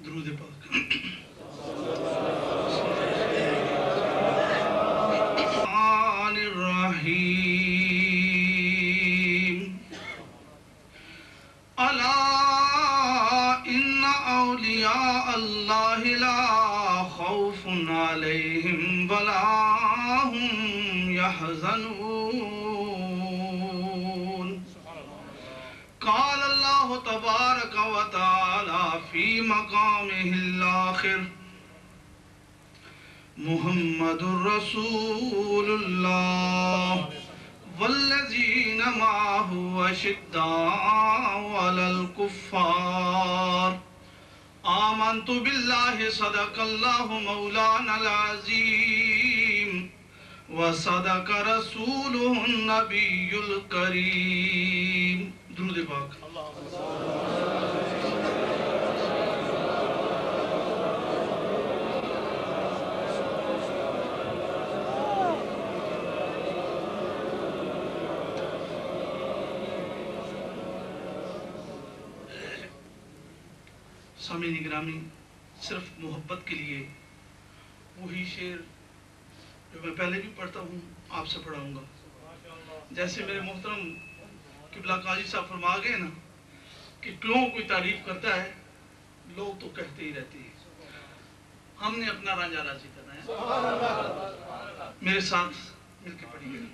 درود پاک۔ الرحیم الا ان اولیاء اللہ لا خوف علیہم ولا هم يحزنون قال اللہ تبارک و تعالی فی مقامہ الآخر محمد رسول اللہ والذین معہ اشداء علی الکفار آمنت باللہ صدق اللہ مولانا العظیم وصدق رسولہ النبی الکریم۔ درود پاک۔ سامعین گرامی، صرف محبت کے لیے وہی شعر جو میں پہلے بھی پڑھتا ہوں آپ سے پڑھاؤں گا۔ جیسے میرے محترم قبلہ قاضی صاحب فرما گئے نا کہ کیوں کوئی تعریف کرتا ہے، لوگ تو کہتے ہی رہتے ہیں، ہم نے اپنا رانجھا راضی کرنا ہے۔ میرے ساتھ مل کے پڑھیے گا۔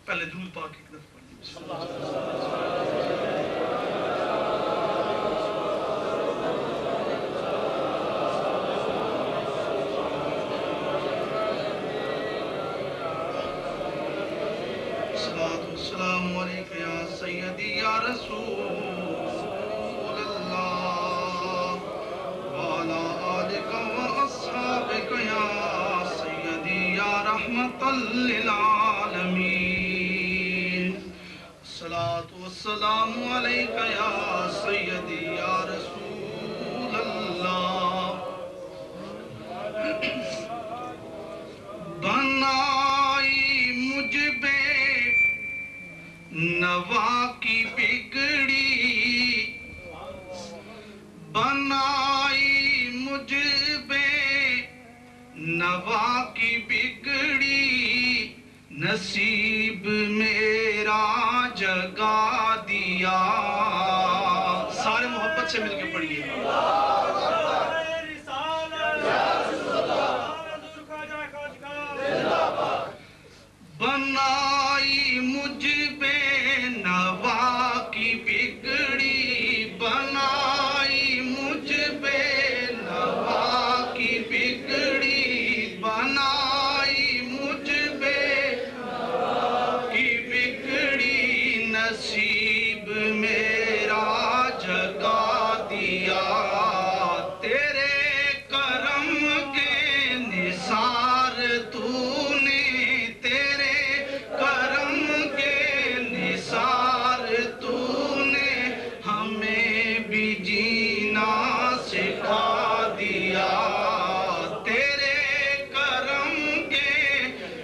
پہلے درود پاک ایک دفعہ پڑھیے۔ بسم اللہ۔ السلام علیکم یا سیدی یا رسول اللہ وعلا آلک و اصحابک یا سیدی یا رحمت للعالمین الصلاة والسلام علیک یا سیدی یا رسول اللہ بنائی مجھ بے نوا کی بگڑی بنائی مجھ بے نوا کی بگڑی نصیب میرا جگا دیا۔ سارے محبت سے مل کے پڑھیے۔ بنائی مجھ بے نوا کی بگڑی بنائی مجھ بے نوا کی بگڑی بنائی مجھ بے نوا کی بگڑی نصیب میرا جگا دیا۔ تیرے کرم کے نثار تو نے تیرے کرم کے نثار تو نے ہمیں بھی جینا سکھا دیا۔ تیرے کرم کے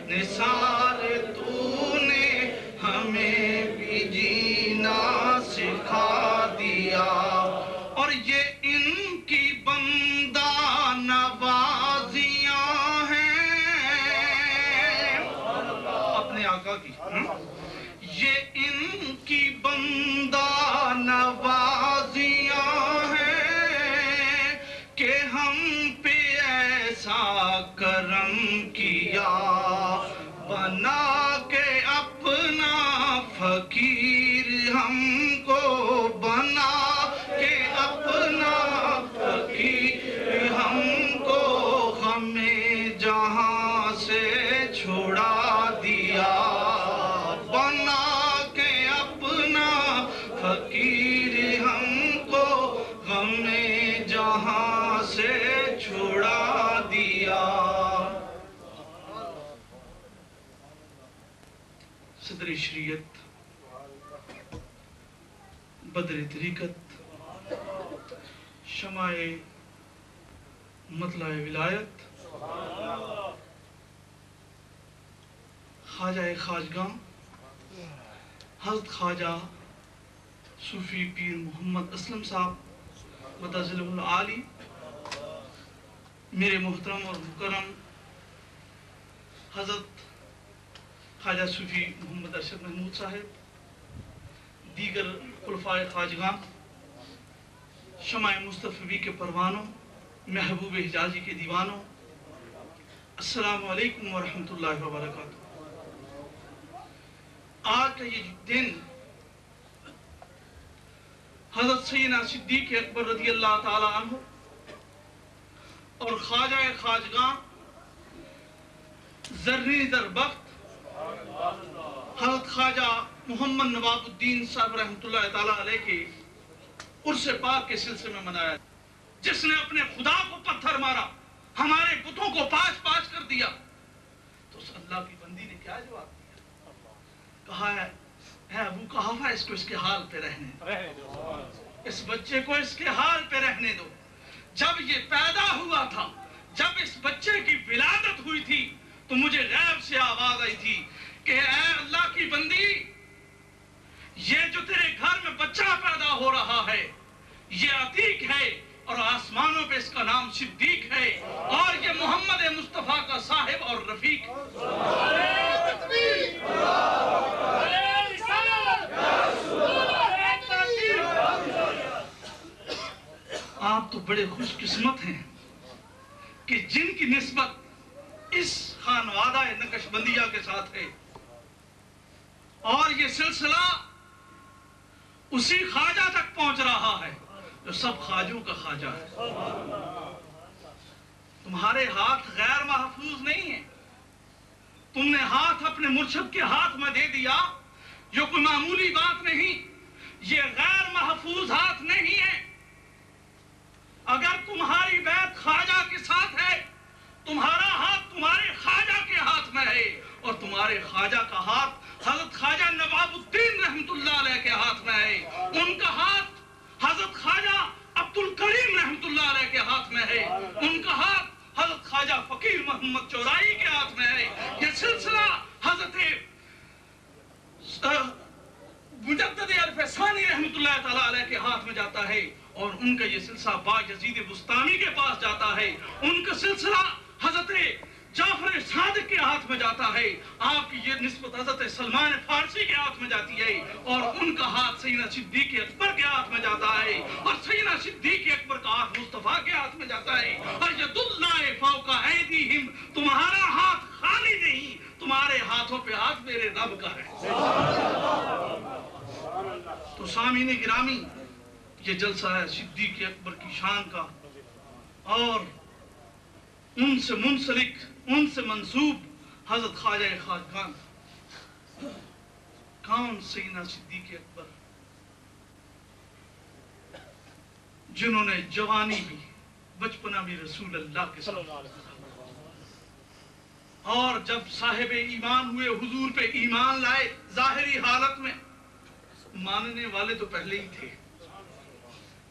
نثار تو نے ہمیں بھی جینا سکھا دیا۔ اور یہ ان کی بندہ نوازیاں اپنے آقا کی، یہ ان کی بندہ نوازیاں ہیں کہ ہم پہ ایسا کرم کیا بنا کے اپنا فقیر ہم کو بنا کے اپنا فقیر ہم کو ہمیں جہاں سے چھوڑا دیا۔ بنا کے اپنا فقیر ہم کو ہمیں جہاں سے چھوڑا دیا۔ صدر شریعت، بدر طریقت، شمع مطلع ولایت، خواجہ خواجگاں حضرت خواجہ صوفی پیر محمد اسلم صاحب متعزل العالی میرے محترم اور مکرم حضرت خواجہ صوفی محمد ارشد محمود صاحب، دیگر خلفائے خواجگان، شمع مصطفی کے پروانوں، محبوب حجازی کے دیوانوں، السلام علیکم ورحمۃ اللہ وبرکاتہ۔ آج کا یہ دن حضرت سیدنا صدیق اکبر رضی اللہ تعالی عنہ اور خواجہ خواجگاں زرین در بخت حضرت خواجہ محمد نواب الدین صاحب رحمۃ اللہ تعالی علیہ کے عرس پاک کے سلسلے میں منایا، جس نے اپنے خدا کو پتھر مارا، ہمارے بتوں کو پاش پاش کر دیا، تو اس اللہ کی بندی نے کیا جواب دیا؟ کہا ہے اے ابو قحافہ، اس کو اس کے حال پہ رہنے دو، اس بچے کو اس کے حال پہ رہنے دو۔ جب یہ پیدا ہوا تھا، جب اس بچے کی ولادت ہوئی تھی، تو مجھے غیب سے آواز آئی تھی کہ اے اللہ کی بندی، یہ جو تیرے گھر میں بچہ پیدا ہو رہا ہے یہ عتیق ہے، اور آسمانوں پہ اس کا نام صدیق ہے، اور یہ محمد مصطفیٰ کا صاحب اور رفیق آپ تو بڑے خوش قسمت ہیں کہ جن کی نسبت اس خانوادہ نقش بندیہ کے ساتھ ہے، اور یہ سلسلہ اسی خواجہ تک پہنچ رہا ہے جو سب خواجوں کا خواجہ ہے۔ تمہارے ہاتھ غیر محفوظ نہیں ہیں، تم نے ہاتھ اپنے مرشد کے ہاتھ میں دے دیا، جو کوئی معمولی بات نہیں، یہ غیر محفوظ ہاتھ نہیں ہے۔ اگر تمہاری بیعت خواجہ کے ساتھ ہے، تمہارا ہاتھ تمہارے خواجہ کے ہاتھ میں ہے، اور تمہارے خواجہ کا ہاتھ حضرت خواجہ نواب الدین رحمت اللہ علیہ کے ہاتھ میں ہے، ان کا ہاتھ حضرت خواجہ عبد الکریم رحمت اللہ علیہ کے ہاتھ میں ہے، ان کا ہاتھ حضرت خواجہ فقیر محمد چورائی کے ہاتھ میں ہے۔ یہ سلسلہ حضرت مجدد الفسانی رحمت اللہ تعالیٰ علیہ کے ہاتھ میں جاتا ہے، اور ان کا یہ سلسلہ با یزید بستانی کے پاس جاتا ہے، ان کا سلسلہ حضرت جعفر صادق کے ہاتھ میں جاتا ہے، آپ کی یہ نسبت حضرت سلمان فارسی کے ہاتھ میں جاتی ہے، اور ان کا ہاتھ سیدنا صدیق اکبر کے ہاتھ میں جاتا ہے، اور سیدنا صدیق اکبر کا ہاتھ مصطفیٰ کے ہاتھ میں جاتا ہے، اور ید اللہ فوق ایدیہم، تمہارا ہاتھ خالی نہیں، تمہارے ہاتھوں پہ ہاتھ میرے رب کا ہے۔ تو سامعین گرامی، یہ جلسہ ہے صدیق اکبر کی شان کا، اور ان سے منسلک، ان سے منسوب حضرت خواجہ خواجگان، کون سیدنا صدیق اکبر، جنہوں نے جوانی بھی، بچپنا بھی رسول اللہ کے ساتھ، اور جب صاحب ایمان ہوئے، حضور پہ ایمان لائے، ظاہری حالت میں ماننے والے تو پہلے ہی تھے،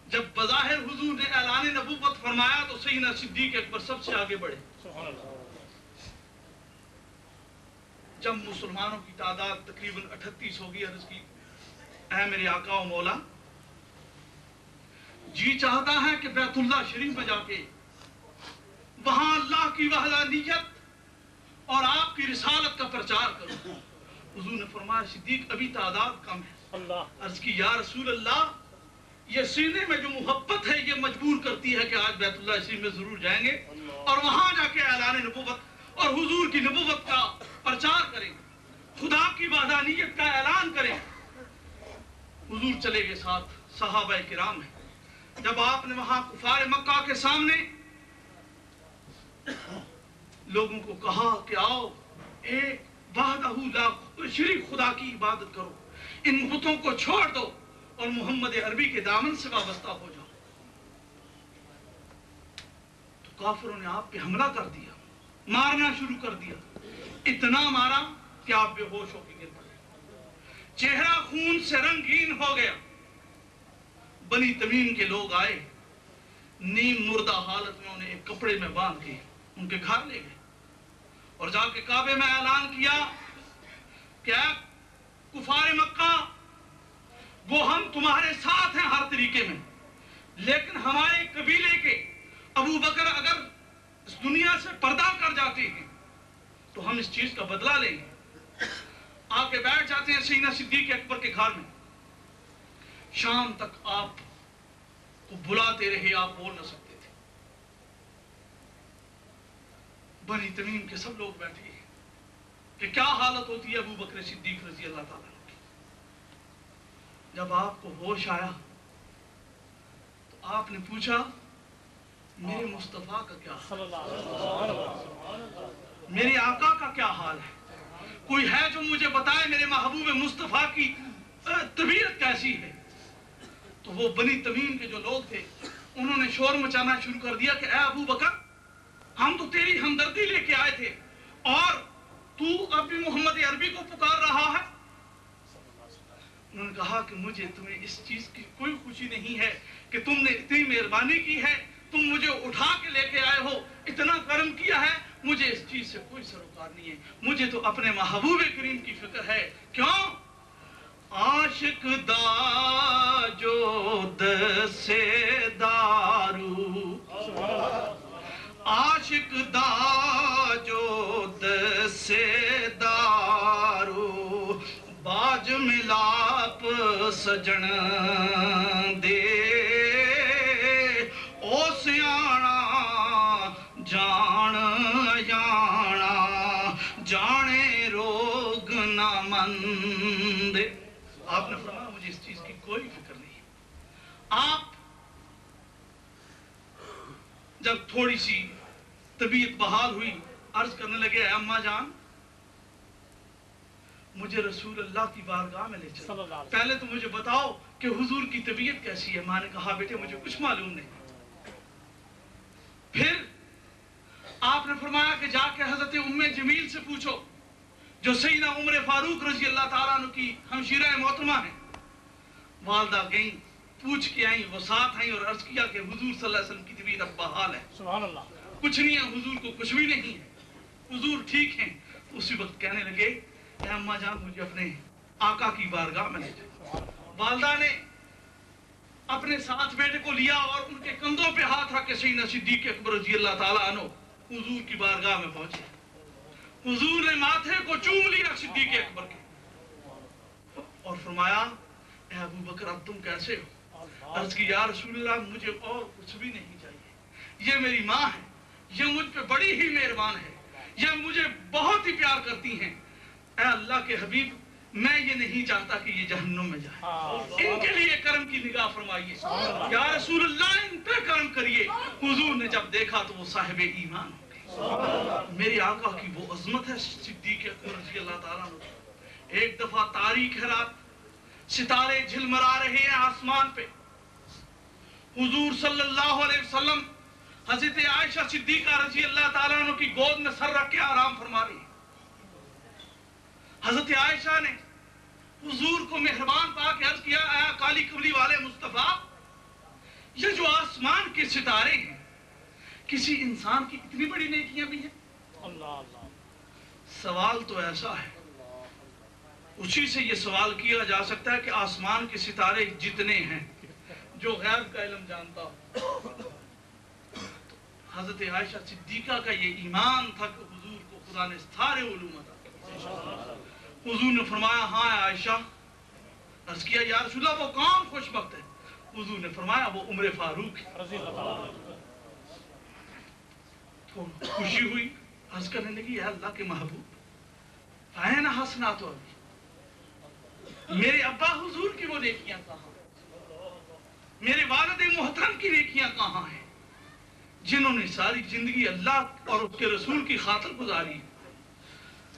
جب بظاہر حضور نے اعلان نبوت فرمایا تو سیدنا صدیق اکبر سب سے آگے بڑھے۔ جب مسلمانوں کی تعداد تقریباً 38 ہوگی، عرض کی اے میرے آقا و مولا، جی چاہتا ہے کہ بیت اللہ شریف میں جا کے وہاں اللہ کی وحدانیت اور آپ کی رسالت کا پرچار کروں۔ حضور نے فرمایا صدیق ابھی تعداد کم ہے۔ عرض کی یا رسول اللہ، یہ سینے میں جو محبت ہے یہ مجبور کرتی ہے کہ آج بیت اللہ شریف میں ضرور جائیں گے، اور وہاں جا کے اعلان نبوت اور حضور کی نبوت کا پرچار کریں، خدا کی وحدانیت کا اعلان کریں۔ حضور چلے گئے، ساتھ صحابہ کرام ہیں۔ جب آپ نے وہاں کفار مکہ کے سامنے لوگوں کو کہا کہ آؤ ایک وحدہ لا شریک خدا کی عبادت کرو، ان بتوں کو چھوڑ دو اور محمد عربی کے دامن سے وابستہ ہو جاؤ، تو کافروں نے آپ پہ حملہ کر دیا، مارنا شروع کر دیا، اتنا مارا کہ آپ بے ہوش ہو کے گر پڑے، چہرہ خون سے رنگین ہو گیا۔ بنی تمیم کے لوگ آئے، نیم مردہ حالت میں انہیں ایک کپڑے میں باندھ کے ان کے گھر لے گئے، اور جا کے کعبے میں اعلان کیا کہ اے کفار مکہ، وہ ہم تمہارے ساتھ ہیں ہر طریقے میں، لیکن ہمارے قبیلے کے ابو بکر اگر اس دنیا سے پردہ کر جاتے ہیں تو ہم اس چیز کا بدلہ لیں گے. آ کے بیٹھ جاتے ہیں سیدنا صدیق اکبر کے گھر میں. شام تک آپ کو بلاتے رہے, آپ بول نہ سکتے تھے. بنی تمیم کے سب لوگ بیٹھے ہیں کہ کیا حالت ہوتی ہے ابو بکر صدیق رضی اللہ تعالیٰ کی. جب آپ کو ہوش آیا تو آپ نے پوچھا میرے مصطفیٰ کا کیا حال ہے, میرے آقا کا کیا حال ہے, کوئی ہے جو مجھے بتائے میرے محبوب مصطفیٰ کی طبیعت کیسی ہے. تو وہ بنی تمیم کے جو لوگ تھے انہوں نے شور مچانا شروع کر دیا کہ اے ابو بکر, ہم تو تیری ہمدردی لے کے آئے تھے اور تو اب بھی محمد عربی کو پکار رہا ہے. انہوں نے کہا کہ مجھے تمہیں اس چیز کی کوئی خوشی نہیں ہے کہ تم نے اتنی مہربانی کی ہے, تم مجھے اٹھا کے لے کے آئے ہو, اتنا کرم کیا ہے, مجھے اس چیز سے کوئی سروکار نہیں ہے. مجھے تو اپنے محبوب کریم کی فکر ہے. کیوں؟ عاشق دا جو دسے دارو, عاشق دا جو دسے دارو, باج ملاپ سجن دے او سیانا جان جانا جانے روگ نہ مند. آپ نے فرمایا مجھے اس چیز کی کوئی فکر نہیں. آپ جب تھوڑی سی طبیعت بحال ہوئی عرض کرنے لگے, اے اماں جان مجھے رسول اللہ کی بارگاہ میں لے چلو, پہلے تو مجھے بتاؤ کہ حضور کی طبیعت کیسی ہے. ماں نے کہا بیٹے مجھے کچھ معلوم نہیں. پھر آپ نے فرمایا کہ جا کے حضرت ام جمیل سے پوچھو جو سیدنا عمر فاروق رضی اللہ تعالیٰ عنہ کی ہمشیرہ محترمہ ہیں. والدہ گئیں, پوچھ کے آئیں, وہ ساتھ آئیں اور عرض کیا کہ حضور صلی اللہ علیہ وسلم کی طبیعت اب بحال ہے. سبحان اللہ. کچھ نہیں ہے, حضور کو کچھ بھی نہیں ہے, حضور ٹھیک ہیں. اسی وقت کہنے لگے اے اماں جان مجھے اپنے آقا کی بارگاہ میں لے جائیں. والدہ نے اپنے ساتھ بیٹے کو لیا اور ان کے کندھوں پہ ہاتھ رکھ کے سیدنا صدیق اکبر رضی اللہ تعالیٰ عنہ حضور کی بارگاہ میں پہنچے. حضور نے ماتھے کو چوم لیا صدیق اکبر کے اور فرمایا اے ابو بکر اب تم کیسے ہو؟ عرض کی یا رسول اللہ مجھے اور کچھ بھی نہیں چاہیے, یہ میری ماں ہے, یہ مجھ پہ بڑی ہی مہربان ہے, یہ مجھے بہت ہی پیار کرتی ہیں. اے اللہ کے حبیب میں یہ نہیں چاہتا کہ یہ جہنم میں جائے, ان کے لیے کرم کی نگاہ فرمائیے. یا رسول اللہ ان پہ کرم کریے. حضور نے جب دیکھا تو وہ صاحب ایمان ہو گئے. میری آقا کی وہ عظمت ہے صدیق اکبر رضی اللہ تعالیٰ عنہ. ایک دفعہ تاریک ہے رات, ستارے جھلملا رہے ہیں آسمان پہ. حضور صلی اللہ علیہ وسلم حضرت عائشہ صدیقہ رضی اللہ تعالیٰ عنہ کی گود میں سر رکھ کے آرام فرما رہی ہیں. حضرت عائشہ نے حضور کو مہربان پا کے عرض کیا اے کالی کملی والے مصطفیٰ, یہ جو آسمان کے ستارے ہیں کسی انسان کی اتنی بڑی نیکیاں بھی ہیں؟ اللہ اللہ. سوال تو ایسا ہے اسی سے یہ سوال کیا جا سکتا ہے کہ آسمان کے ستارے جتنے ہیں جو غیب کا علم جانتا ہو. حضرت عائشہ صدیقہ کا یہ ایمان تھا کہ حضور کو خدا نے سارے علوم عطا کیے. حضور نے فرمایا ہاں عائشہ. عرض کیا یا رسول اللہ وہ کون خوش بخت ہے؟ حضور نے فرمایا وہ عمر فاروق ہے. تو خوشی ہوئی, عرض کرنے لگی اے اللہ کے محبوب این حسنات ابی, میرے ابا حضور کی وہ نیکیاں کہاں, میرے والد محترم کی نیکیاں کہاں ہیں جنہوں نے ساری زندگی اللہ اور اس کے رسول کی خاطر گزاری.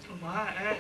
فرمایا اے